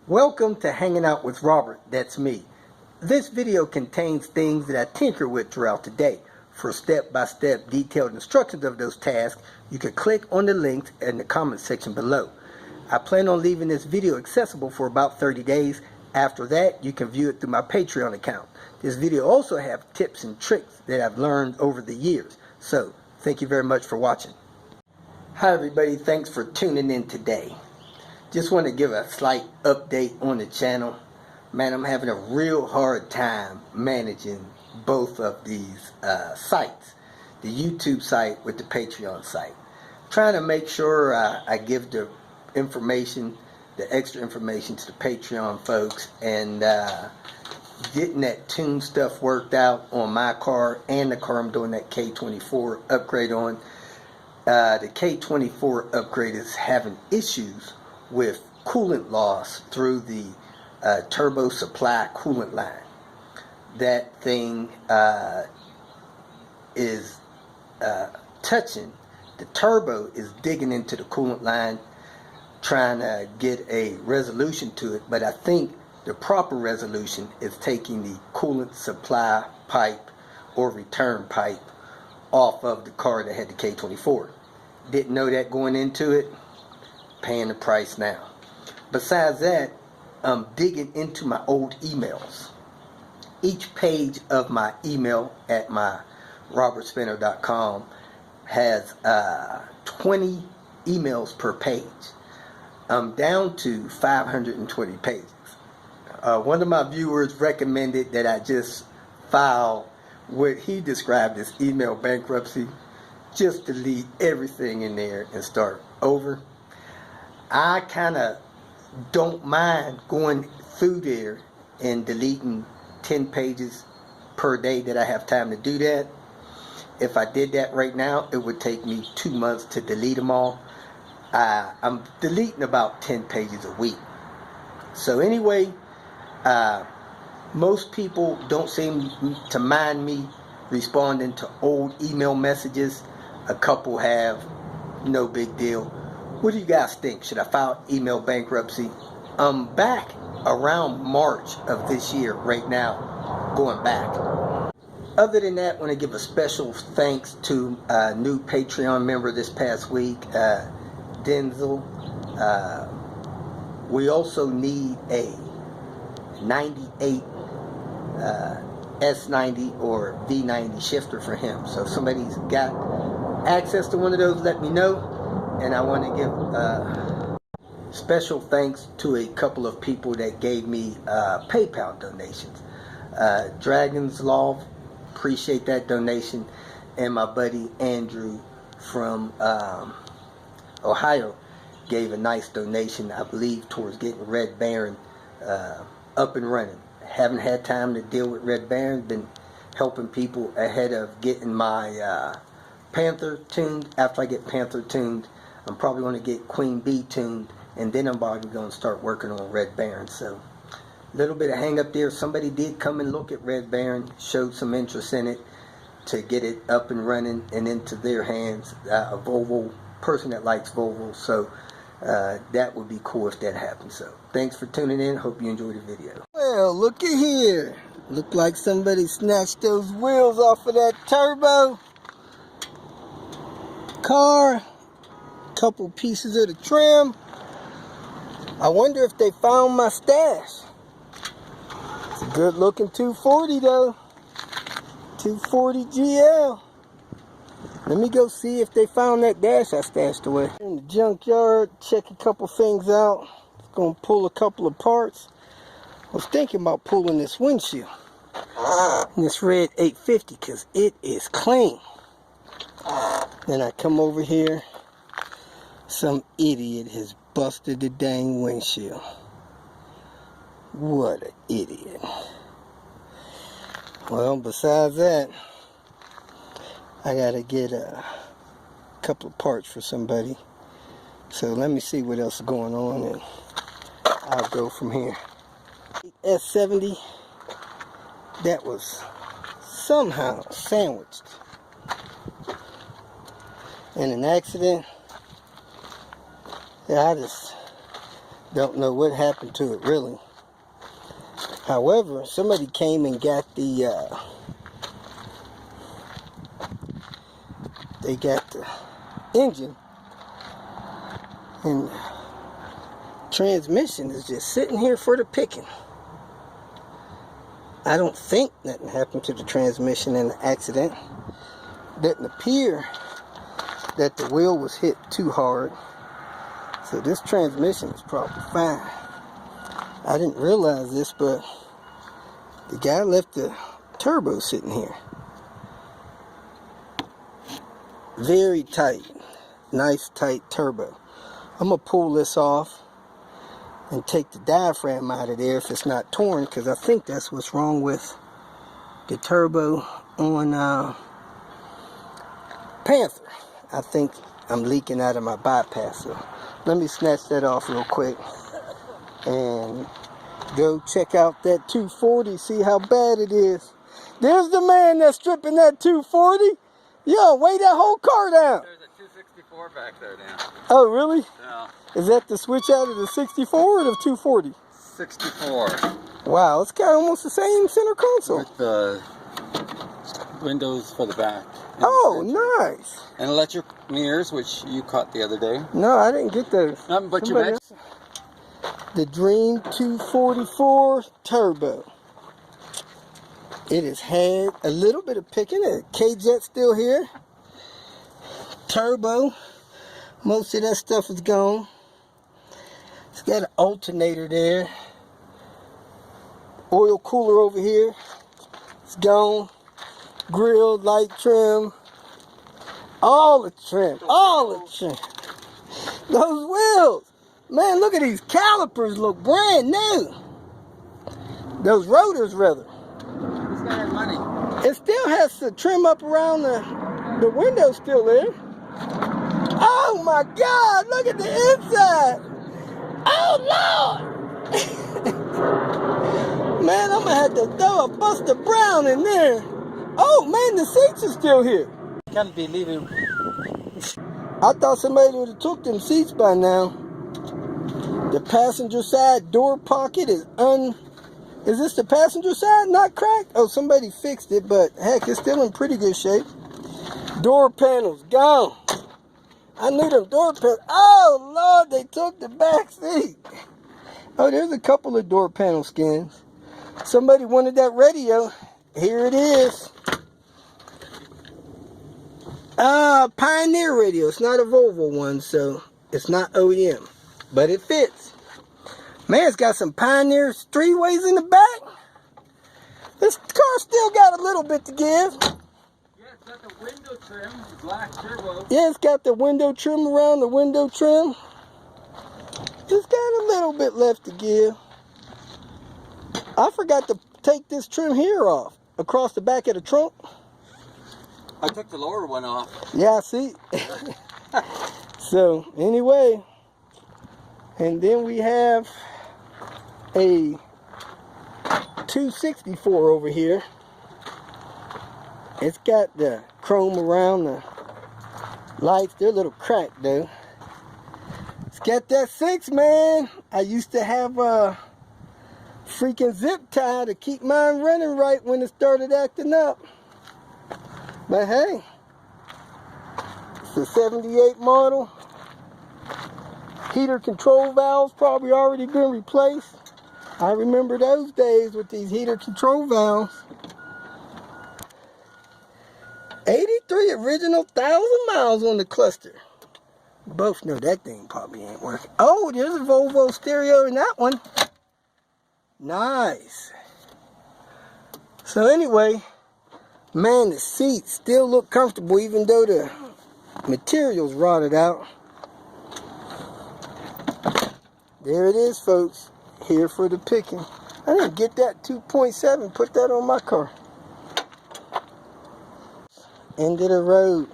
Welcome to Hanging Out with Robert, that's me. This video contains things that I tinker with throughout the day. For step-by-step detailed instructions of those tasks, you can click on the links in the comment section below. I plan on leaving this video accessible for about 30 days. After that, you can view it through my Patreon account. This video also has tips and tricks that I've learned over the years. So, thank you very much for watching. Hi everybody, thanks for tuning in today. Just want to give a slight update on the channel. Man, I'm having a real hard time managing both of these sites. The YouTube site with the Patreon site. Trying to make sure I give the information, the extra information to the Patreon folks, and getting that tune stuff worked out on my car and the car I'm doing that K24 upgrade on. The K24 upgrade is having issues with coolant loss through the turbo supply coolant line. That thing is touching. The turbo is digging into the coolant line, trying to get a resolution to it, but I think the proper resolution is taking the coolant supply pipe or return pipe off of the car that had the K24. Didn't know that going into it. Paying the price now. Besides that, I'm digging into my old emails. Each page of my email at my robertspinner.com has 20 emails per page. I'm down to 520 pages. One of my viewers recommended that I just file what he described as email bankruptcy, just delete everything in there and start over. I kind of don't mind going through there and deleting 10 pages per day that I have time to do that. If I did that right now, it would take me 2 months to delete them all. I'm deleting about 10 pages a week. So anyway, most people don't seem to mind me responding to old email messages. A couple have, no big deal. What do you guys think? Should I file email bankruptcy? I'm back around March of this year right now, going back. Other than that, I want to give a special thanks to a new Patreon member this past week, Denzel. We also need a 98 S90 or V90 shifter for him. So if somebody's got access to one of those, let me know. And I want to give special thanks to a couple of people that gave me PayPal donations. Dragon's Law, appreciate that donation. And my buddy Andrew from Ohio gave a nice donation, I believe, towards getting Red Baron up and running. Haven't had time to deal with Red Baron. Been helping people ahead of getting my Panther tuned. After I get Panther tuned, I'm probably going to get Queen Bee tuned, and then I'm probably going to start working on Red Baron. So, a little bit of hang up there. Somebody did come and look at Red Baron, showed some interest in it to get it up and running and into their hands. A Volvo person that likes Volvo, so that would be cool if that happens. So, thanks for tuning in. Hope you enjoyed the video. Well, look at here. Look like somebody snatched those wheels off of that turbo car. Couple pieces of the trim. I wonder if they found my stash. It's a good looking 240 though. 240 GL. Let me go see if they found that dash I stashed away. In the junkyard, check a couple things out. Gonna pull a couple of parts. I was thinking about pulling this windshield. This red 850 because it is clean. Then I come over here. Some idiot has busted the dang windshield. What an idiot. Well, besides that, I gotta get a couple of parts for somebody. So let me see what else is going on and I'll go from here. S70, that was somehow sandwiched in an accident. Yeah, I just Don't know what happened to it really. However, somebody came and got the they got the engine, and transmission is just sitting here for the picking. I don't think nothing happened to the transmission in the accident. Doesn't appear that the wheel was hit too hard. So this transmission is probably fine. I didn't realize this, but the guy left the turbo sitting here. Very tight. Nice tight turbo. I'm going to pull this off and take the diaphragm out of there if it's not torn, because I think that's what's wrong with the turbo on Panther. I think I'm leaking out of my bypass. So let me snatch that off real quick and go check out that 240, see how bad it is. There's the man that's stripping that 240. Yo, weigh that whole car down. There's a 264 back there now. Oh, really? Yeah. Is that the switch out of the 64 or the 240? 64. Wow, it's got almost the same center console. With the windows for the back. Oh, nice. And electric mirrors, which you caught the other day. No, I didn't get those. But you mentioned the Dream 244 Turbo. It has had a little bit of picking. The K-Jet still here. Turbo. Most of that stuff is gone. It's got an alternator there. Oil cooler over here. It's gone. Grill, light trim. All the trim. All the trim. Those wheels. Man, look at these calipers. Look brand new. Those rotors, rather. this guy had money. It still has the trim up around the window still there. Oh my God, look at the inside. Oh Lord. Man, I'm gonna have to throw a Buster Brown in there. Oh man, the seats are still here. Can't believe it. I thought somebody would have took them seats by now. The passenger side door pocket is Is this the passenger side not cracked? Oh, somebody fixed it, but heck, it's still in pretty good shape. Door panels gone. I knew them door panels. Oh, Lord, they took the back seat. Oh, there's a couple of door panel skins. Somebody wanted that radio. Here it is. Pioneer radio. It's not a Volvo one, so it's not OEM. But it fits. Man, it's got some Pioneer three-ways in the back. This car still got a little bit to give. Yeah, it's got the window trim, black turbo. Yeah, it's got the window trim around the window trim. It's got a little bit left to give. I forgot to take this trim here off, across the back of the trunk. I took the lower one off. Yeah, I see. So, anyway. And then we have a 264 over here. It's got the chrome around the lights. They're a little cracked though. It's got that 6, man. I used to have a freaking zip tie to keep mine running right when it started acting up. But hey, it's a 78 model. Heater control valves probably already been replaced. I remember those days with these heater control valves. 83 original 1,000 miles on the cluster. You both know that thing probably ain't working. Oh, there's a Volvo stereo in that one. Nice. So anyway, man, the seats still look comfortable even though the material's rotted out. There it is, folks. Here for the picking. I didn't get that 2.7, put that on my car. End of the road.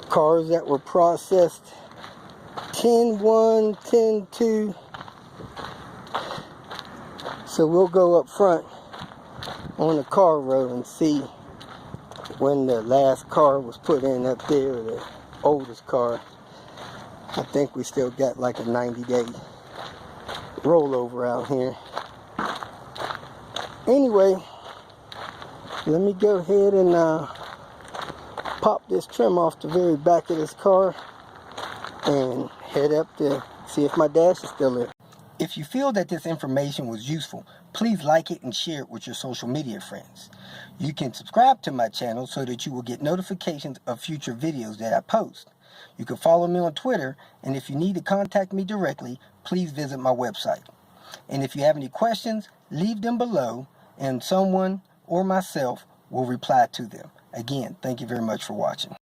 Cars that were processed 10-1, 10-2. So we'll go up front on the car road and see when the last car was put in up there, the oldest car. I think we still got like a 90-day rollover out here. Anyway, let me go ahead and pop this trim off the very back of this car and head up to see if my dash is still there. If you feel that this information was useful, please like it and share it with your social media friends. You can subscribe to my channel so that you will get notifications of future videos that I post. You can follow me on Twitter, and if you need to contact me directly, please visit my website. And if you have any questions, leave them below, and someone or myself will reply to them. Again, thank you very much for watching.